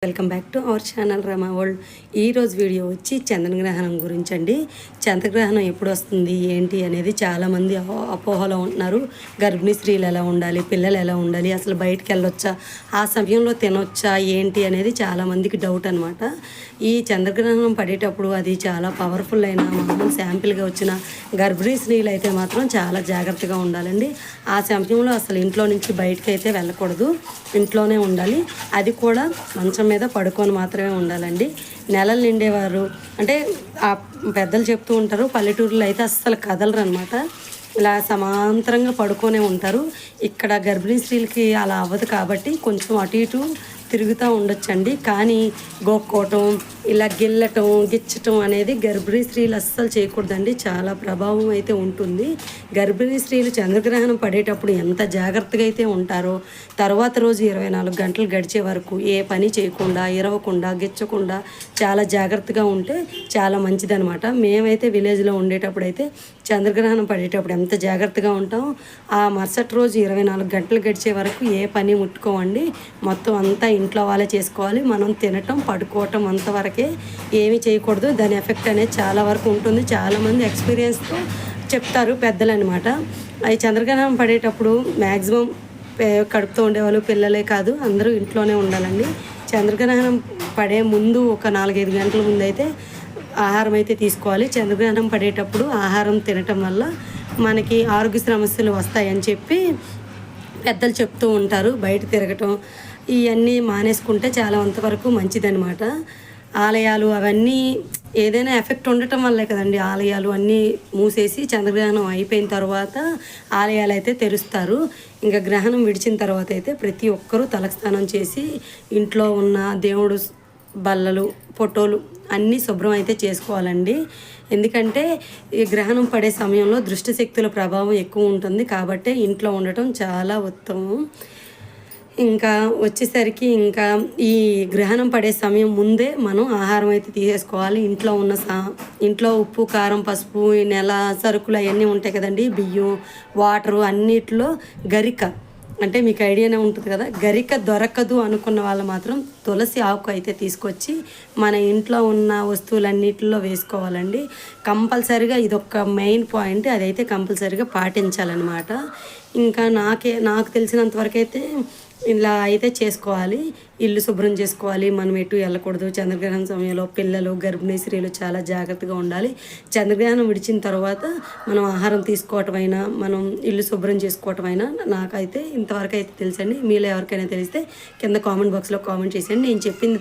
Welcome back to our channel Rama world. ఈరోజు video వచ్చి చంద్రగ్రహణం గురించి అండి. చంద్రగ్రహణం ఎప్పుడు వస్తుంది ఏంటి అనేది చాలామంది అపోహలో ఉంటున్నారు. గర్భిణీ స్త్రీలు ఎలా ఉండాలి, పిల్లలు ఎలా ఉండాలి, అసలు బయటికి వెళ్ళొచ్చా, ఆ సమయంలో తినొచ్చా ఏంటి అనేది చాలామందికి డౌట్ అనమాట. ఈ చంద్రగ్రహణం పడేటప్పుడు అది చాలా పవర్ఫుల్ అయిన మామూలు శాంపిల్గా వచ్చిన గర్భిణీ స్త్రీలు అయితే మాత్రం చాలా జాగ్రత్తగా ఉండాలండి. ఆ సమయంలో అసలు ఇంట్లో నుంచి బయటకు అయితే వెళ్ళకూడదు, ఇంట్లోనే ఉండాలి. అది కూడా మంచం మీద పడుకొని మాత్రమే ఉండాలండి. నెలలు నిండేవారు అంటే ఆ పెద్దలు చెప్తూ ఉంటారు, పల్లెటూరులో అయితే అస్సలు కదలరు అనమాట, ఇలా సమాంతరంగా పడుకొనే ఉంటారు. ఇక్కడ గర్భిణీ స్త్రీలకి అలా అవ్వదు కాబట్టి కొంచెం అటు ఇటు తిరుగుతూ ఉండొచ్చండి. కానీ గోక్కోవటం, ఇలా గిల్లటం, గిచ్చటం అనేది గర్భిణీ స్త్రీలు అస్సలు చేయకూడదండి. చాలా ప్రభావం అయితే ఉంటుంది. గర్భిణీ స్త్రీలు చంద్రగ్రహణం పడేటప్పుడు ఎంత జాగ్రత్తగా అయితే ఉంటారో తర్వాత రోజు 24 గంటలు గడిచే వరకు ఏ పని చేయకుండా, ఇరవకుండా, గిచ్చకుండా చాలా జాగ్రత్తగా ఉంటే చాలా మంచిదనమాట. మేమైతే విలేజ్లో ఉండేటప్పుడు అయితే చంద్రగ్రహణం పడేటప్పుడు ఎంత జాగ్రత్తగా ఉంటాం, ఆ మరుసటి రోజు 24 గంటలు గడిచే వరకు ఏ పని ముట్టుకోమండి. మొత్తం అంతా ఇంట్లో వాళ్ళే చేసుకోవాలి. మనం తినటం, పడుకోవటం అంతవరకే, ఏమీ చేయకూడదు. దాని ఎఫెక్ట్ అనేది చాలా వరకు ఉంటుంది. చాలామంది ఎక్స్పీరియన్స్తో చెప్తారు పెద్దలు అనమాట. అవి చంద్రగ్రహణం పడేటప్పుడు మ్యాక్సిమం కడుపుతో ఉండేవాళ్ళు, పిల్లలే కాదు, అందరూ ఇంట్లోనే ఉండాలండి. చంద్రగ్రహణం పడే ముందు ఒక 4-5 గంటల ముందు అయితే ఆహారం అయితే తీసుకోవాలి. చంద్రగ్రహణం పడేటప్పుడు ఆహారం తినటం వల్ల మనకి ఆరోగ్య సమస్యలు వస్తాయని చెప్పి పెద్దలు చెప్తూ ఉంటారు. బయట తిరగటం ఇవన్నీ మానేసుకుంటే చాలా అంతవరకు మంచిదనమాట. ఆలయాలు అవన్నీ ఏదైనా ఎఫెక్ట్ ఉండటం వల్లే కదండి ఆలయాలు అన్నీ మూసేసి చంద్రగ్రహణం అయిపోయిన తర్వాత ఆలయాలు అయితే తెరుస్తారు. ఇంకా గ్రహణం విడిచిన తర్వాత అయితే ప్రతి ఒక్కరూ తలస్నానం చేసి ఇంట్లో ఉన్న దేవుడు బల్లలు, ఫోటోలు అన్నీ శుభ్రం అయితే చేసుకోవాలండి. ఎందుకంటే ఈ గ్రహణం పడే సమయంలో దృష్టి శక్తుల ప్రభావం ఎక్కువ ఉంటుంది కాబట్టి ఇంట్లో ఉండటం చాలా ఉత్తమం. ఇంకా వచ్చేసరికి ఇంకా ఈ గ్రహణం పడే సమయం ముందే మనం ఆహారం అయితే తీసేసుకోవాలి. ఇంట్లో ఉన్న ఇంట్లో ఉప్పు, కారం, పసుపు, ఈ నెల సరుకులు అవన్నీ ఉంటాయి కదండి, బియ్యం, వాటరు, అన్నిట్లో గరిక అంటే మీకు ఐడియానే ఉంటుంది కదా, గరిక దొరకదు అనుకున్న వాళ్ళు మాత్రం తులసి ఆకు అయితే తీసుకొచ్చి మన ఇంట్లో ఉన్న వస్తువులన్నిటిలో వేసుకోవాలండి. కంపల్సరిగా ఇదొక మెయిన్ పాయింట్, అదైతే కంపల్సరిగా పాటించాలన్నమాట. ఇంకా నాకు తెలిసినంతవరకు అయితే ఇలా అయితే చేసుకోవాలి. ఇల్లు శుభ్రం చేసుకోవాలి. మనం ఎటు వెళ్ళకూడదు. చంద్రగ్రహణం సమయంలో పిల్లలు, గర్భిణీ స్త్రీలు చాలా జాగ్రత్తగా ఉండాలి. చంద్రగ్రహణం విడిచిన తర్వాత మనం ఆహారం తీసుకోవటమైనా, మనం ఇల్లు శుభ్రం చేసుకోవటమైనా నాకైతే ఇంతవరకు అయితే తెలుసండి. మీలో ఎవరికైనా తెలిస్తే కింద కామెంట్ బాక్స్లో కామెంట్ చేసేయండి. నేను చెప్పింది